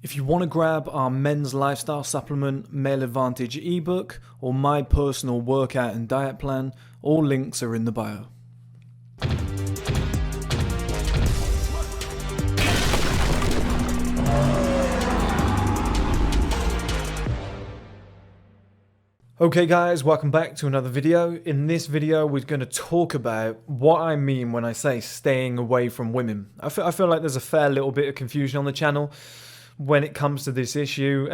If you want to grab our men's lifestyle supplement, Male Advantage ebook, or my personal workout and diet plan, all links are in the bio. Okay guys, welcome back to another video. In this video we're going to talk about what I mean when I say staying away from women. I feel like there's a fair little bit of confusion on the channel when it comes to this issue.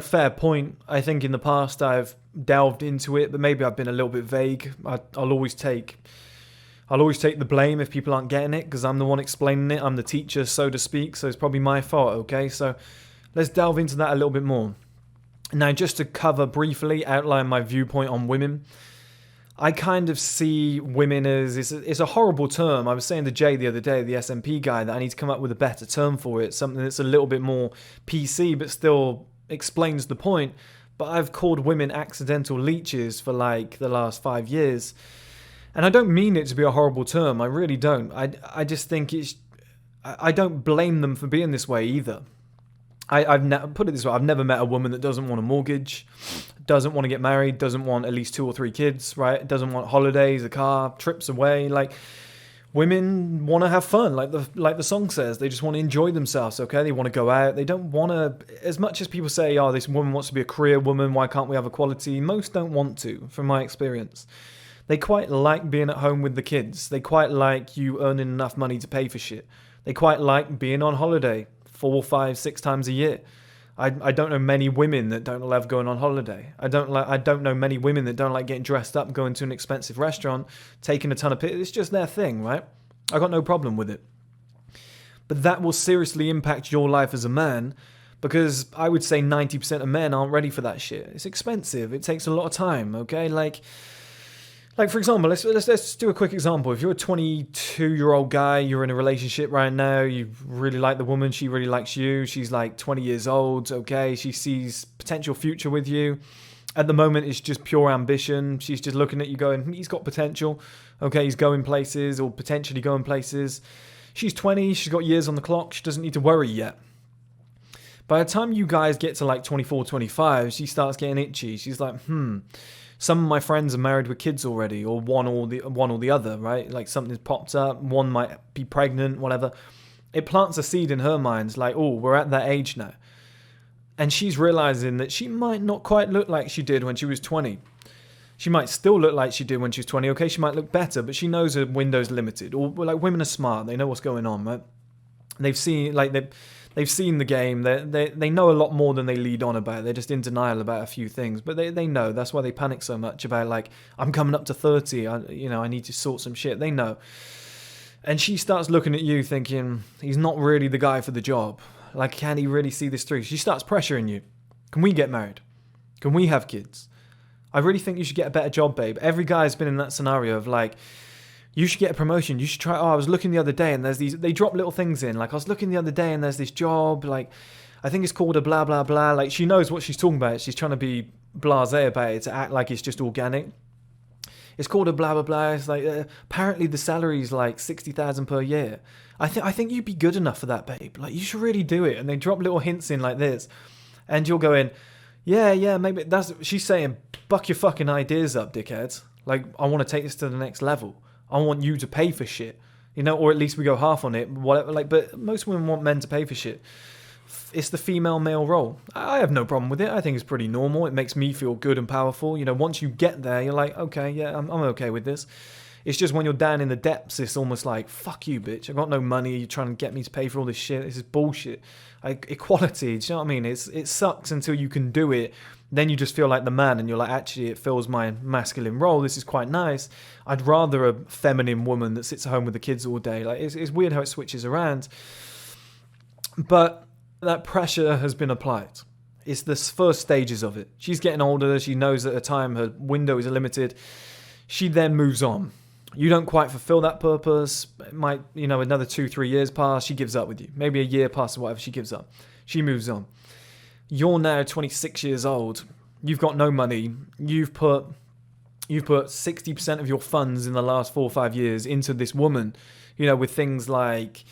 Fair point. I think in the past I've delved into it, but maybe I've been a little bit vague. I'll always take the blame if people aren't getting it, because I'm the one explaining it. I'm the teacher, so to speak, so it's probably my fault, okay? So let's delve into that a little bit more. Now, just to cover briefly, outline my viewpoint on women, I kind of see women as, it's a horrible term. I was saying to Jay the other day, the SMP guy, that I need to come up with a better term for it, something that's a little bit more PC but still explains the point. But I've called women accidental leeches for like the last 5 years. And I don't mean it to be a horrible term, I really don't. I just think I don't blame them for being this way either. Put it this way, I've never met a woman that doesn't want a mortgage, doesn't want to get married, doesn't want at least 2 or 3 kids, right? Doesn't want holidays, a car, trips away. Like, women want to have fun, like the song says. They just want to enjoy themselves, okay? They want to go out. They don't want to, as much as people say, oh, this woman wants to be a career woman, why can't we have equality? Most don't want to, from my experience. They quite like being at home with the kids. They quite like you earning enough money to pay for shit. They quite like being on holiday 4, 5, 6 times a year. I don't know many women that don't love going on holiday. I don't know many women that don't like getting dressed up, going to an expensive restaurant, taking a ton of pictures. It's just their thing, right? I got no problem with it. But that will seriously impact your life as a man, because I would say 90% of men aren't ready for that shit. It's expensive. It takes a lot of time, okay? Like for example, let's do a quick example. If you're a 22-year-old guy, you're in a relationship right now, you really like the woman, she really likes you, she's like 20 years old, okay, she sees potential future with you. At the moment, it's just pure ambition. She's just looking at you going, he's got potential, okay, he's going places or potentially going places. She's 20, she's got years on the clock, she doesn't need to worry yet. By the time you guys get to like 24, 25, she starts getting itchy. She's like, some of my friends are married with kids already, or one or the other, right? Like something's popped up, one might be pregnant, whatever. It plants a seed in her mind, like, oh, we're at that age now. And she's realizing that she might not quite look like she did when she was 20. She might still look like she did when she was 20. Okay, she might look better, but she knows her window's limited. Or like, women are smart, they know what's going on, right? They've seen the game. They know a lot more than they lead on about. They're just in denial about a few things, but they know. That's why they panic so much about, like, I'm coming up to 30. I need to sort some shit. They know. And she starts looking at you thinking, he's not really the guy for the job. Like, can he really see this through? She starts pressuring you. Can we get married? Can we have kids? I really think you should get a better job, babe. Every guy's been in that scenario of like, you should get a promotion. You should try. Oh, I was looking the other day and there's these, they drop little things in. Like, I was looking the other day and there's this job, like, I think it's called a blah, blah, blah. Like, she knows what she's talking about. She's trying to be blasé about it, to act like it's just organic. It's called a blah, blah, blah. It's like, apparently the salary's like 60,000 per year. I think you'd be good enough for that, babe. Like, you should really do it. And they drop little hints in like this. And you're going, yeah, maybe that's, she's saying, buck your fucking ideas up, dickheads. Like, I want to take this to the next level. I want you to pay for shit, or at least we go half on it, whatever. Like, but most women want men to pay for shit. It's the female-male role. I have no problem with it. I think it's pretty normal. It makes me feel good and powerful. Once you get there, you're like, okay, yeah, I'm okay with this. It's just when you're down in the depths, it's almost like, fuck you, bitch. I got no money. You're trying to get me to pay for all this shit. This is bullshit. Like, equality, do you know what I mean? It sucks until you can do it. Then you just feel like the man, and you're like, actually, it fills my masculine role. This is quite nice. I'd rather a feminine woman that sits at home with the kids all day. Like, it's weird how it switches around. But that pressure has been applied. It's the first stages of it. She's getting older. She knows at a time her window is limited. She then moves on. You don't quite fulfill that purpose. It might, another 2-3 years pass. She gives up with you. Maybe a year passes, whatever. She gives up. She moves on. You're now 26 years old. You've got no money. You've put 60% of your funds in the last 4 or 5 years into this woman, with things like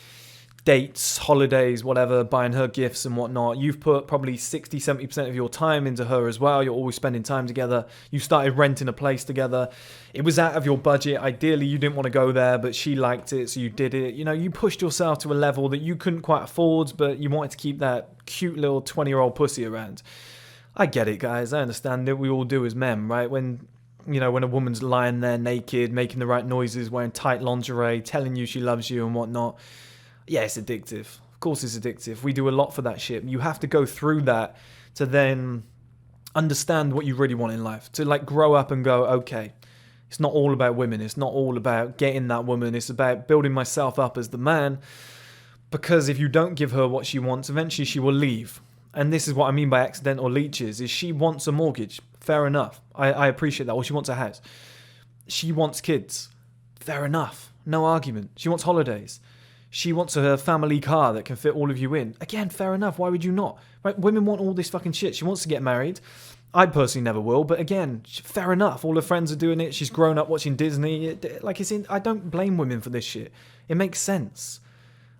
dates, holidays, whatever, buying her gifts and whatnot. You've put probably 60-70% of your time into her as well. You're always spending time together. You started renting a place together. It was out of your budget. Ideally, you didn't want to go there, but she liked it, so you did it. You know, you pushed yourself to a level that you couldn't quite afford, but you wanted to keep that cute little 20-year-old pussy around. I get it, guys. I understand that we all do as men, right? When a woman's lying there naked, making the right noises, wearing tight lingerie, telling you she loves you and whatnot. Yeah, it's addictive. Of course it's addictive. We do a lot for that shit. You have to go through that to then understand what you really want in life. To like grow up and go, okay, it's not all about women. It's not all about getting that woman. It's about building myself up as the man. Because if you don't give her what she wants, eventually she will leave. And this is what I mean by accidental leeches, is she wants a mortgage. Fair enough. I appreciate that. Or she wants a house. She wants kids. Fair enough. No argument. She wants holidays. She wants a family car that can fit all of you in. Again, fair enough. Why would you not? Right? Women want all this fucking shit. She wants to get married. I personally never will, but again, fair enough. All her friends are doing it. She's grown up watching Disney. I don't blame women for this shit. It makes sense.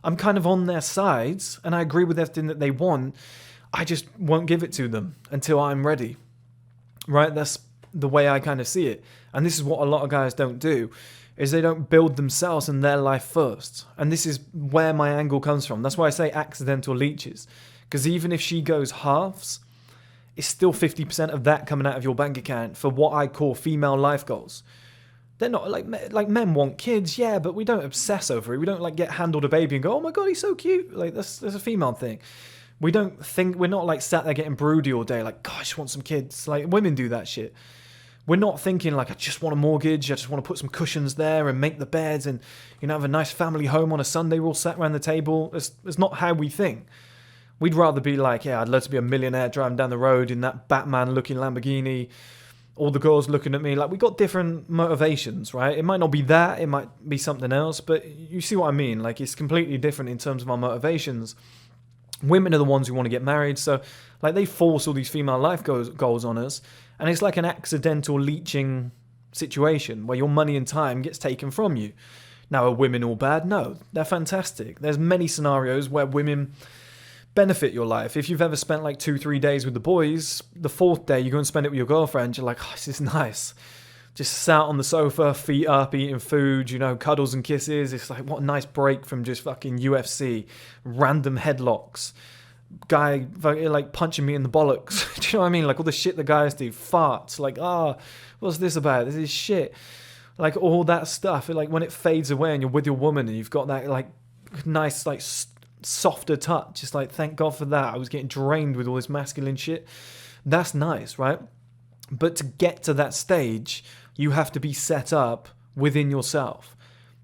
I'm kind of on their sides, and I agree with everything that they want. I just won't give it to them until I'm ready. Right? That's the way I kind of see it. And this is what a lot of guys don't do. Is they don't build themselves and their life first. And this is where my angle comes from. That's why I say accidental leeches. Because even if she goes halves, it's still 50% of that coming out of your bank account for what I call female life goals. They're not like men want kids, yeah, but we don't obsess over it. We don't like get handled a baby and go, oh my God, he's so cute. Like that's a female thing. We're not like sat there getting broody all day like, God, I just want some kids. Like women do that shit. We're not thinking like, I just want a mortgage, I just want to put some cushions there and make the beds and, have a nice family home on a Sunday, we're all sat around the table. It's not how we think. We'd rather be like, yeah, I'd love to be a millionaire driving down the road in that Batman-looking Lamborghini, all the girls looking at me. Like, we got different motivations, right? It might not be that, it might be something else, but you see what I mean? Like, it's completely different in terms of our motivations. Women are the ones who want to get married, so like they force all these female life goals on us, and it's like an accidental leeching situation where your money and time gets taken from you. Now, are women all bad? No, they're fantastic. There's many scenarios where women benefit your life. If you've ever spent like 2-3 days with the boys, the fourth day you go and spend it with your girlfriend, you're like, oh, this is nice. Just sat on the sofa, feet up, eating food, cuddles and kisses. It's like, what a nice break from just fucking UFC, random headlocks, guy like punching me in the bollocks. Do you know what I mean? Like all the shit the guys do, farts, like, what's this about? This is shit. Like all that stuff, like when it fades away and you're with your woman and you've got that like nice, like softer touch. It's like, thank God for that. I was getting drained with all this masculine shit. That's nice, right? But to get to that stage, you have to be set up within yourself.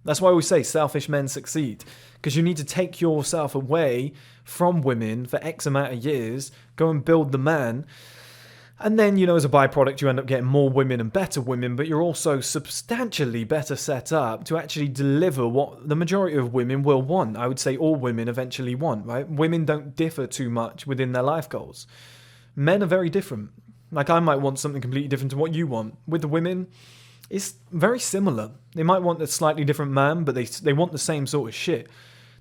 That's why we say selfish men succeed. Because you need to take yourself away from women for X amount of years, go and build the man. And then, as a byproduct, you end up getting more women and better women, but you're also substantially better set up to actually deliver what the majority of women will want. I would say all women eventually want, right? Women don't differ too much within their life goals. Men are very different. Like I might want something completely different to what you want. With the women, it's very similar. They might want a slightly different man, but they want the same sort of shit.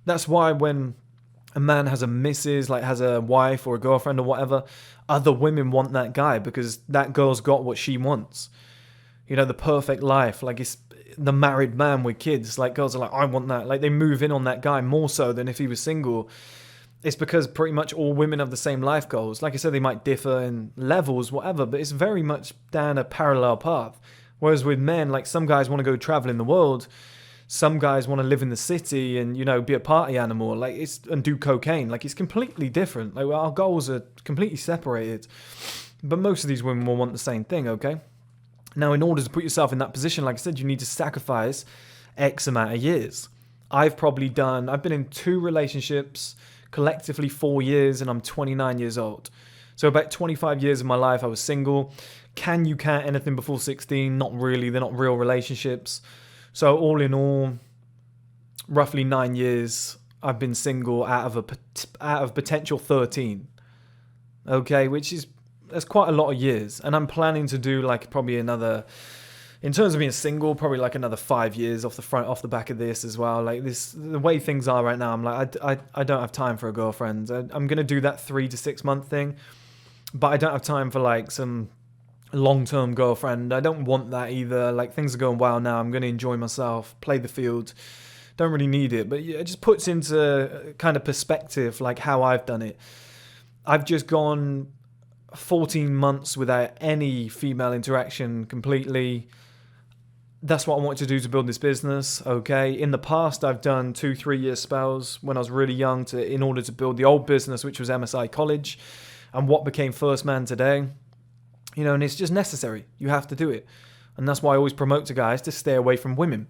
That's why when a man has a missus, like has a wife or a girlfriend or whatever, other women want that guy because that girl's got what she wants. The perfect life. Like it's the married man with kids. Like girls are like, I want that. Like they move in on that guy more so than if he was single. It's because pretty much all women have the same life goals. Like I said, they might differ in levels, whatever, but it's very much down a parallel path. Whereas with men, like some guys want to go traveling the world, some guys want to live in the city and, be a party animal, and do cocaine. Like it's completely different. Like our goals are completely separated. But most of these women will want the same thing, okay? Now, in order to put yourself in that position, like I said, you need to sacrifice X amount of years. I've been in 2 relationships, collectively 4 years, and I'm 29 years old. So about 25 years of my life I was single. Can you count anything before 16? Not really. They're not real relationships. So all in all, roughly 9 years I've been single out of potential 13. Okay, that's quite a lot of years. And I'm planning to do like probably another In terms of being single, probably like another 5 years off the back of this as well. Like this, the way things are right now, I'm like, I don't have time for a girlfriend. I'm gonna do that 3 to 6 month thing, but I don't have time for like some long-term girlfriend. I don't want that either. Like things are going well now. I'm gonna enjoy myself, play the field. Don't really need it, but it just puts into kind of perspective like how I've done it. I've just gone 14 months without any female interaction completely. That's what I wanted to do to build this business, okay? In the past, I've done 2-3 year spells when I was really young in order to build the old business, which was MSI College, and what became First Man today. You know, and it's just necessary. You have to do it. And that's why I always promote to guys to stay away from women.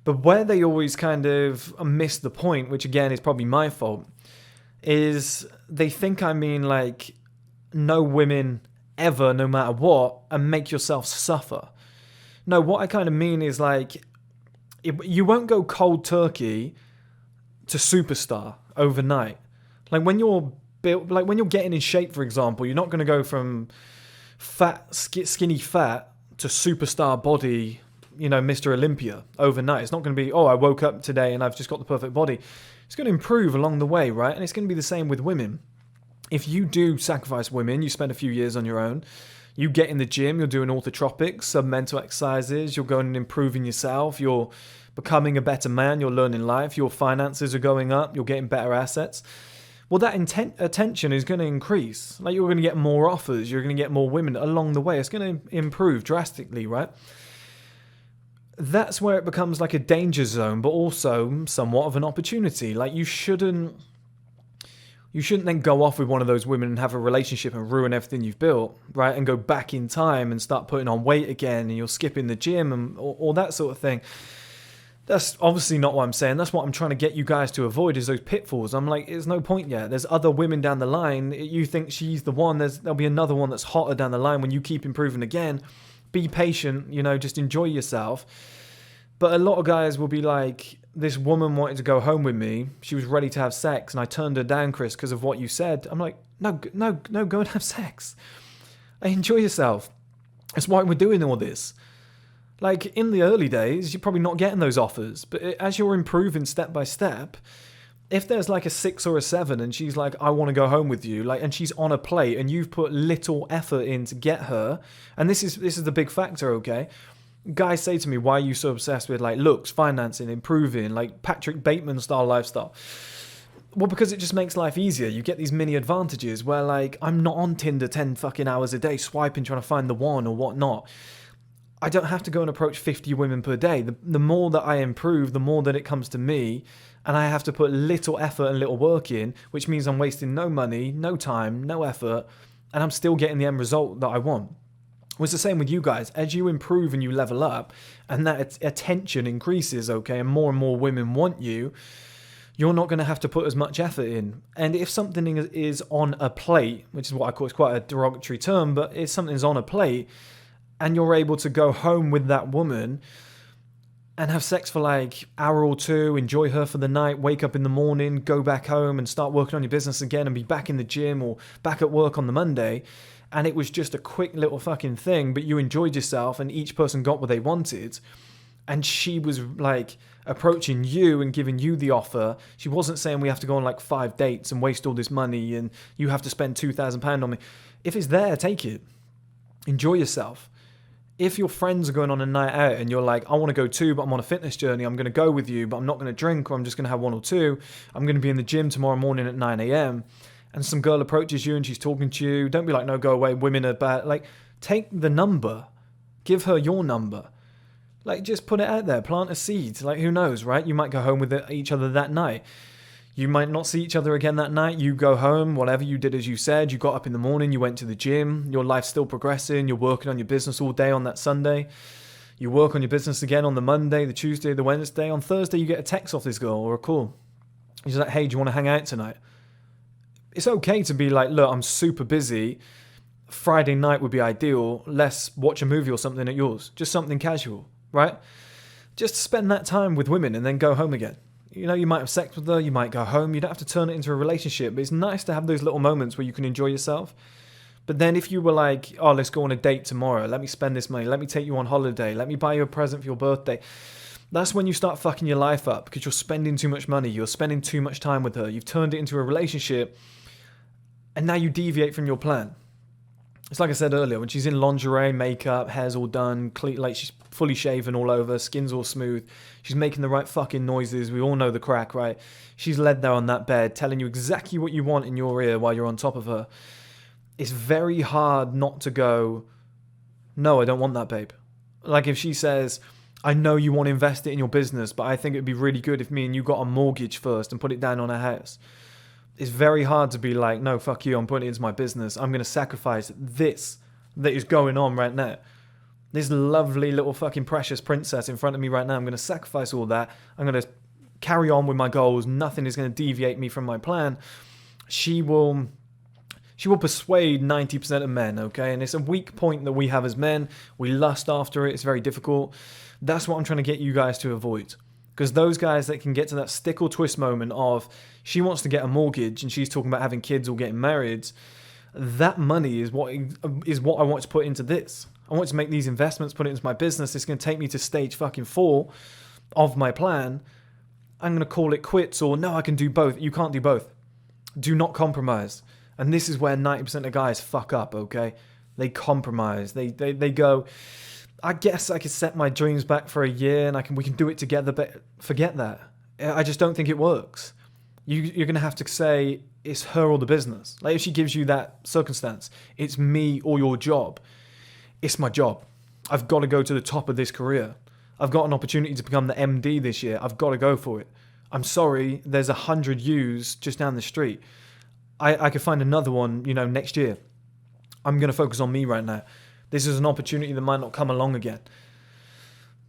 But where they always kind of miss the point, which again is probably my fault, is they think I mean like no women ever, no matter what, and make yourself suffer. No, what I kind of mean is like, you won't go cold turkey to superstar overnight. Like when you're built, like when you're getting in shape, for example, you're not going to go from skinny fat to superstar body, you know, Mr. Olympia overnight. It's not going to be, oh, I woke up today and I've just got the perfect body. It's going to improve along the way, right? And it's going to be the same with women. If you do sacrifice women, you spend a few years on your own, you get in the gym, you're doing orthotropics, some mental exercises, you're going and improving yourself, you're becoming a better man, you're learning life, your finances are going up, you're getting better assets. Well, that attention is going to increase. Like you're going to get more offers, you're going to get more women along the way. It's going to improve drastically, right? That's where it becomes like a danger zone, but also somewhat of an opportunity. Like you shouldn't then go off with one of those women and have a relationship and ruin everything you've built, right? And go back in time and start putting on weight again and you're skipping the gym and all that sort of thing. That's obviously not what I'm saying. That's what I'm trying to get you guys to avoid is those pitfalls. I'm like, there's no point yet. There's other women down the line. You think she's the one. There'll be another one that's hotter down the line when you keep improving again. Be patient, you know, just enjoy yourself. But a lot of guys will be like, this woman wanted to go home with me. She was ready to have sex, and I turned her down, Chris, because of what you said. I'm like, no, go and have sex. Enjoy yourself. That's why we're doing all this. Like, in the early days, you're probably not getting those offers. But as you're improving step by step, if there's like a 6 or a 7, and she's like, I want to go home with you, like, and she's on a plate, and you've put little effort in to get her, and this is the big factor, okay? Guys say to me, why are you so obsessed with like looks, financing, improving, like Patrick Bateman style lifestyle? Well, because it just makes life easier. You get these mini advantages where like I'm not on Tinder 10 fucking hours a day swiping trying to find the one or whatnot. I don't have to go and approach 50 women per day. The more that I improve, the more that it comes to me, and I have to put little effort and little work in, which means I'm wasting no money, no time, no effort, and I'm still getting the end result that I want. Well, it's the same with you guys. As you improve and you level up and that attention increases, okay, and more women want you, you're not going to have to put as much effort in. And if something is on a plate, which is what I call, it's quite a derogatory term, but if something's on a plate and you're able to go home with that woman and have sex for like an hour or two, enjoy her for the night, wake up in the morning, go back home and start working on your business again and be back in the gym or back at work on the Monday, and it was just a quick little fucking thing, but you enjoyed yourself and each person got what they wanted, and she was like approaching you and giving you the offer. She wasn't saying we have to go on like 5 dates and waste all this money and you have to spend £2,000 on me. If it's there, take it. Enjoy yourself. If your friends are going on a night out and you're like, I want to go too, but I'm on a fitness journey, I'm going to go with you, but I'm not going to drink, or I'm just going to have 1 or 2. I'm going to be in the gym tomorrow morning at 9 a.m. and some girl approaches you and she's talking to you, don't be like, no, go away, women are bad. Like, take the number. Give her your number. Like, just put it out there. Plant a seed. Like, who knows, right? You might go home with each other that night. You might not see each other again that night. You go home, whatever you did as you said. You got up in the morning, you went to the gym. Your life's still progressing. You're working on your business all day on that Sunday. You work on your business again on the Monday, the Tuesday, the Wednesday. On Thursday, you get a text off this girl or a call. She's like, hey, do you want to hang out tonight? It's okay to be like, look, I'm super busy. Friday night would be ideal. Let's watch a movie or something at yours. Just something casual, right? Just spend that time with women and then go home again. You know, you might have sex with her, you might go home. You don't have to turn it into a relationship, but it's nice to have those little moments where you can enjoy yourself. But then if you were like, oh, let's go on a date tomorrow, let me spend this money, let me take you on holiday, let me buy you a present for your birthday, that's when you start fucking your life up, because you're spending too much money, you're spending too much time with her, you've turned it into a relationship, and now you deviate from your plan. It's like I said earlier, when she's in lingerie, makeup, hair's all done, like she's fully shaven all over, skin's all smooth, she's making the right fucking noises, we all know the crack, right? She's led there on that bed, telling you exactly what you want in your ear while you're on top of her. It's very hard not to go, no, I don't want that, babe. Like if she says, I know you want to invest it in your business, but I think it'd be really good if me and you got a mortgage first and put it down on a house. It's very hard to be like, no, fuck you, I'm putting it into my business. I'm going to sacrifice this that is going on right now. This lovely little fucking precious princess in front of me right now, I'm going to sacrifice all that. I'm going to carry on with my goals. Nothing is going to deviate me from my plan. She will persuade 90% of men, okay? And it's a weak point that we have as men. We lust after it. It's very difficult. That's what I'm trying to get you guys to avoid. Because those guys that can get to that stick or twist moment of she wants to get a mortgage and she's talking about having kids or getting married, that money is what I want to put into this. I want to make these investments, put it into my business. It's going to take me to stage fucking 4 of my plan. I'm going to call it quits, or no, I can do both. You can't do both. Do not compromise. And this is where 90% of guys fuck up, okay? They compromise. They go, I guess I could set my dreams back for a year and we can do it together, but forget that. I just don't think it works. You're going to have to say it's her or the business. Like if she gives you that circumstance, it's me or your job. It's my job. I've got to go to the top of this career. I've got an opportunity to become the MD this year. I've got to go for it. I'm sorry, there's 100 U's just down the street. I could find another one, next year. I'm going to focus on me right now. This is an opportunity that might not come along again.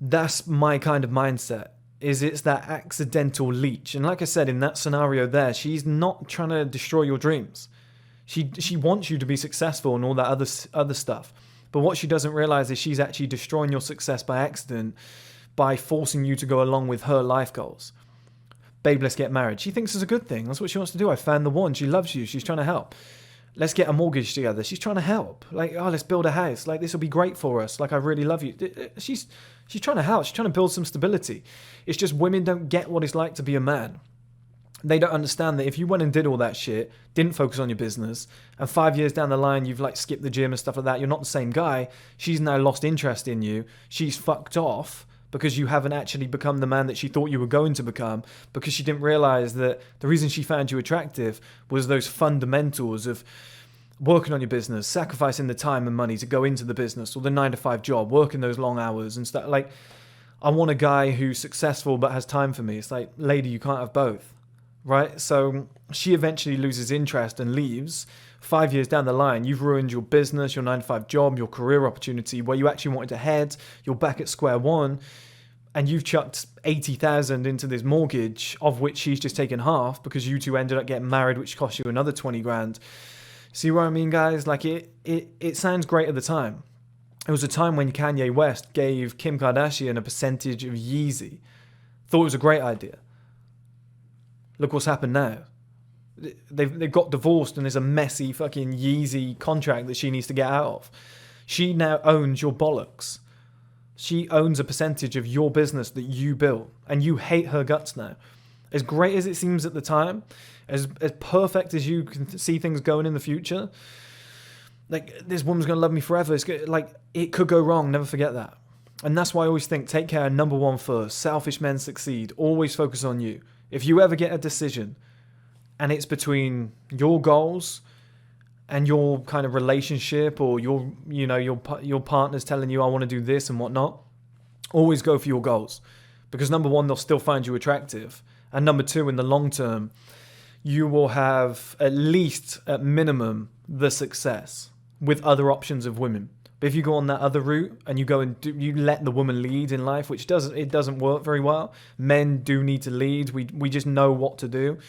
That's my kind of mindset. It's that accidental leech. And like I said, in that scenario there, she's not trying to destroy your dreams. She wants you to be successful and all that other stuff. But what she doesn't realize is she's actually destroying your success by accident by forcing you to go along with her life goals. Babe, let's get married. She thinks it's a good thing. That's what she wants to do. I found the one. She loves you. She's trying to help. Let's get a mortgage together. She's trying to help. Like, oh, let's build a house. Like, this will be great for us. Like, I really love you. She's trying to help. She's trying to build some stability. It's just women don't get what it's like to be a man. They don't understand that if you went and did all that shit, didn't focus on your business, and 5 years down the line, you've like skipped the gym and stuff like that, you're not the same guy. She's now lost interest in you. She's fucked off because you haven't actually become the man that she thought you were going to become, because she didn't realize that the reason she found you attractive was those fundamentals of working on your business, sacrificing the time and money to go into the business, or the 9-to-5 job, working those long hours and stuff. Like, I want a guy who's successful but has time for me. It's like, lady, you can't have both, right? So she eventually loses interest and leaves. 5 years down the line, you've ruined your business, your 9-to-5 job, your career opportunity, where you actually wanted to head. You're back at square one, and you've chucked 80,000 into this mortgage, of which she's just taken half because you two ended up getting married, which cost you another 20 grand. See what I mean, guys? Like, it sounds great at the time. It was a time when Kanye West gave Kim Kardashian a percentage of Yeezy. Thought it was a great idea. Look what's happened now. They've got divorced, and there's a messy fucking Yeezy contract that she needs to get out of. She now owns your bollocks. She owns a percentage of your business that you built, and you hate her guts now. As great as it seems at the time, as perfect as you can see things going in the future, like, this woman's going to love me forever. It's good, like, it could go wrong. Never forget that. And that's why I always think, take care, number one first. Selfish men succeed. Always focus on you. If you ever get a decision and it's between your goals and your kind of relationship, or your partner's telling you, I want to do this and whatnot, always go for your goals. Because number one, they'll still find you attractive. And number two, in the long term, you will have at least, at minimum, the success with other options of women. But if you go on that other route and you go and you let the woman lead in life, which doesn't work very well. Men do need to lead. We just know what to do.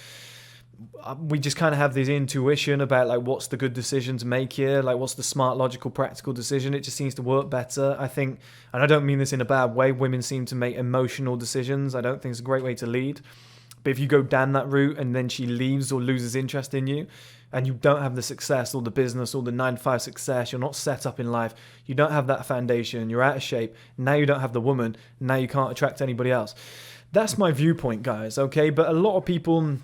We just kind of have this intuition about, like, what's the good decision to make here, like, what's the smart, logical, practical decision. It just seems to work better, I think. And I don't mean this in a bad way. Women seem to make emotional decisions. I don't think it's a great way to lead. But if you go down that route and then she leaves or loses interest in you, and you don't have the success or the business or the 9 to 5 success, you're not set up in life, you don't have that foundation, you're out of shape, now you don't have the woman, now you can't attract anybody else. That's my viewpoint, guys, okay? But a lot of people,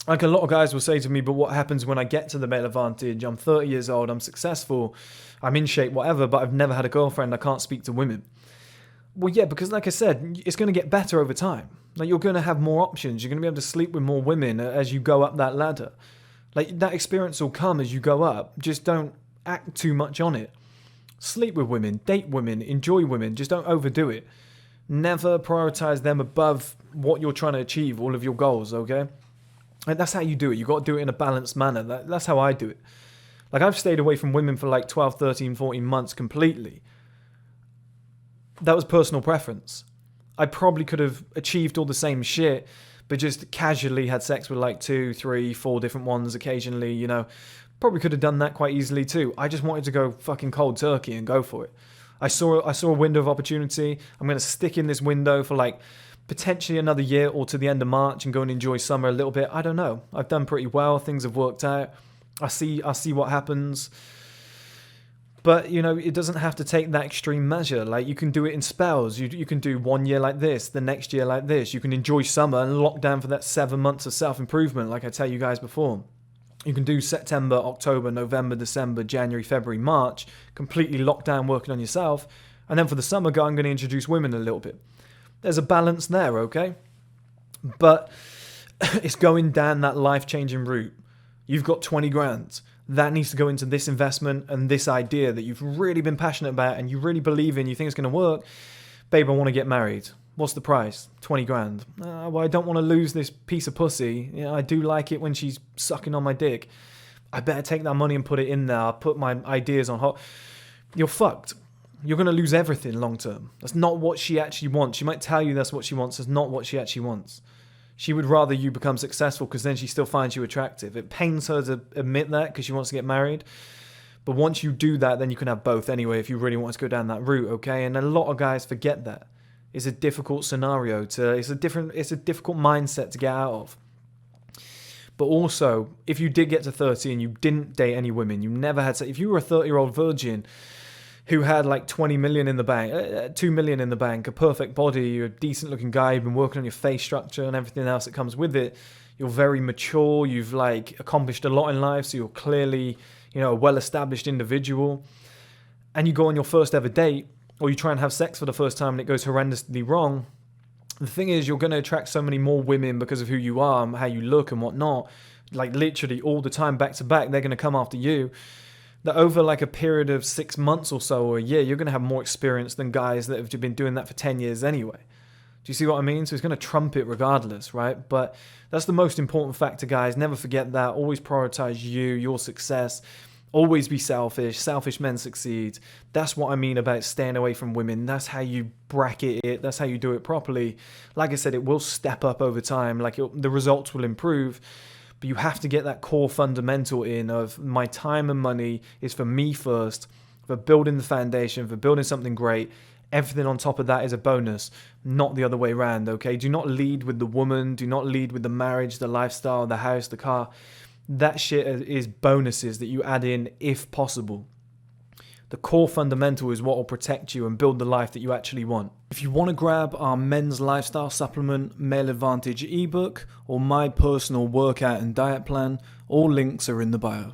like a lot of guys will say to me, but what happens when I get to the male advantage? I'm 30 years old, I'm successful, I'm in shape, whatever, but I've never had a girlfriend, I can't speak to women. Well, yeah, because like I said, it's going to get better over time. Like, you're going to have more options. You're going to be able to sleep with more women as you go up that ladder. Like, that experience will come as you go up. Just don't act too much on it. Sleep with women, date women, enjoy women. Just don't overdo it. Never prioritize them above what you're trying to achieve, all of your goals, okay? And that's how you do it. You got to do it in a balanced manner. That's how I do it. Like, I've stayed away from women for like 12, 13, 14 months completely. That was personal preference. I probably could have achieved all the same shit, but just casually had sex with like 2, 3, 4 different ones occasionally, you know. Probably could have done that quite easily too. I just wanted to go fucking cold turkey and go for it. I saw a window of opportunity. I'm going to stick in this window for like potentially another year or to the end of March and go and enjoy summer a little bit. I don't know. I've done pretty well. Things have worked out. I see what happens. But, you know, it doesn't have to take that extreme measure. Like, you can do it in spells. You can do 1 year like this, the next year like this. You can enjoy summer and lock down for that 7 months of self-improvement, like I tell you guys before. You can do September, October, November, December, January, February, March, completely locked down working on yourself. And then for the summer, I'm going to introduce women a little bit. There's a balance there, okay? But it's going down that life-changing route. You've got 20 grand. That needs to go into this investment and this idea that you've really been passionate about and you really believe in, you think it's going to work. Babe, I want to get married. What's the price? 20 grand. Well, I don't want to lose this piece of pussy. You know, I do like it when she's sucking on my dick. I better take that money and put it in there. I'll put my ideas on hot. You're fucked. You're going to lose everything long term. That's not what she actually wants. She might tell you that's what she wants. That's not what she actually wants. She would rather you become successful because then she still finds you attractive. It pains her to admit that because she wants to get married. But once you do that, then you can have both anyway if you really want to go down that route, okay? And a lot of guys forget that. It's a difficult scenario it's a difficult mindset to get out of. But also, if you did get to 30 and you didn't date any women, you never had sex, if you were a 30-year-old virgin who had like 20 million in the bank, 2 million in the bank, a perfect body, you're a decent looking guy, you've been working on your face structure and everything else that comes with it, you're very mature, you've like accomplished a lot in life, so you're clearly, you know, a well-established individual, and you go on your first ever date, or you try and have sex for the first time and it goes horrendously wrong. The thing is, you're going to attract so many more women because of who you are and how you look and whatnot, like literally all the time back to back, they're going to come after you. That over like a period of 6 months or so or a year, you're going to have more experience than guys that have been doing that for 10 years anyway. Do you see what I mean? So it's going to trump it regardless, right? But that's the most important factor, guys. Never forget that. Always prioritize you, your success. Always be selfish. Selfish men succeed. That's what I mean about staying away from women. That's how you bracket it. That's how you do it properly. Like I said, it will step up over time. Like the results will improve. But you have to get that core fundamental in of my time and money is for me first, for building the foundation, for building something great. Everything on top of that is a bonus, not the other way around, okay? Do not lead with the woman. Do not lead with the marriage, the lifestyle, the house, the car. That shit is bonuses that you add in if possible. The core fundamental is what will protect you and build the life that you actually want. If you want to grab our men's lifestyle supplement, Male Advantage ebook, or my personal workout and diet plan, all links are in the bio.